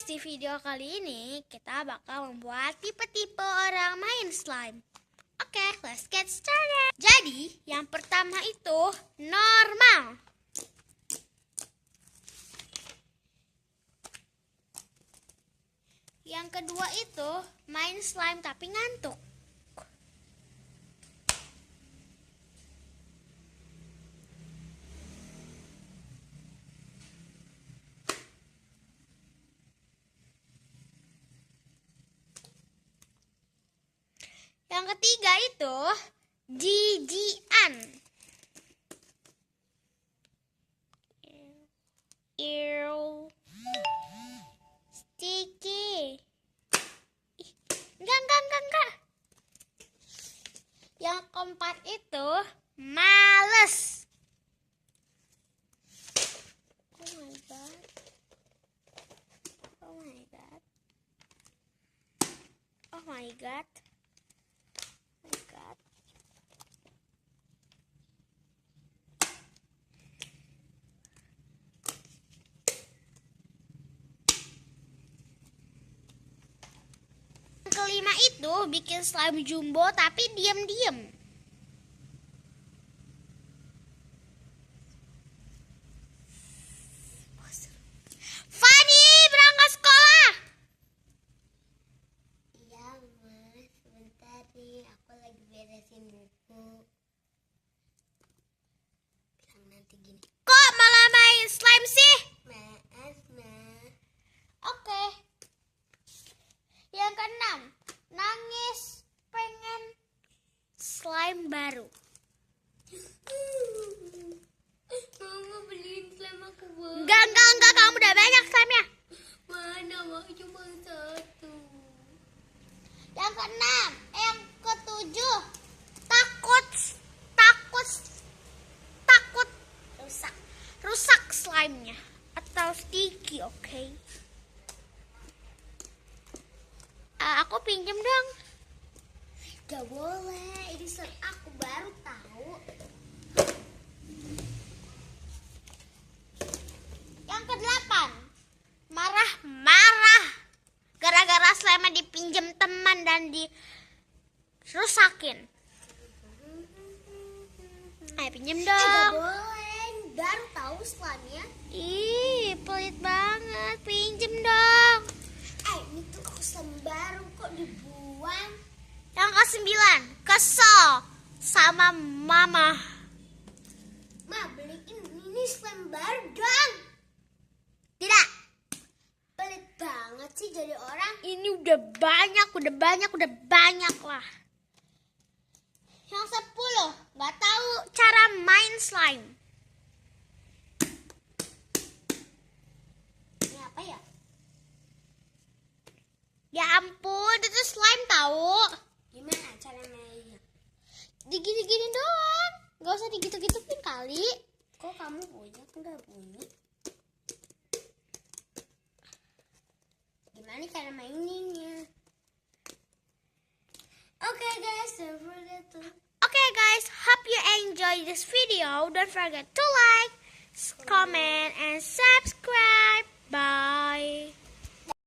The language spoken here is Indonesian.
Di video kali ini kita bakal membuat tipe-tipe orang main slime. Oke, let's get started. Jadi, yang pertama itu normal. Yang kedua itu main slime tapi ngantuk. Yang ketiga itu jijian. Sticky. Enggak. Yang keempat itu males. Oh my god. Oh my god. Oh my god. Kelima itu bikin slime jumbo tapi diam-diam. Fani berangkat sekolah. Iya mas, sebentar nih, aku lagi beresin buku. Bilang nanti gini. Kok malah main slime sih? Maaf mas. Oke. Yang keenam, nangis pengen slime baru. Mama beliin slime aku baru. Enggak, kamu udah banyak slime-nya. Mana mak, cuma satu. Yang keenam, yang ketujuh, takut rusak slime-nya atau sticky, oke? Aku pinjem dong. Gak boleh, ini slime aku baru tahu. Yang kedelapan, marah gara-gara slime dipinjem teman dan dirusakin. Ayo pinjem Gak dong. boleh, baru tahu slime-nya. Ih, pelit banget. Pinjem dong. Ini tuh aku slime baru kok dibuang. Yang ke-9, kesel sama mama. Ma, beliin ini slime baru dong. Tidak. Pelit banget sih jadi orang. Ini udah banyak lah. Yang 10, nggak tahu cara main slime. Ini apa ya? Ya ampun, itu slime tahu. Gimana cara mainnya? Digini-gini doang. Nggak usah digitu-gituin kali. Kok kamu punya? Enggak punya. Gimana cara maininnya? Okay guys, don't forget to Okay guys, hope you enjoy this video. Don't forget to like, comment, and subscribe. Bye.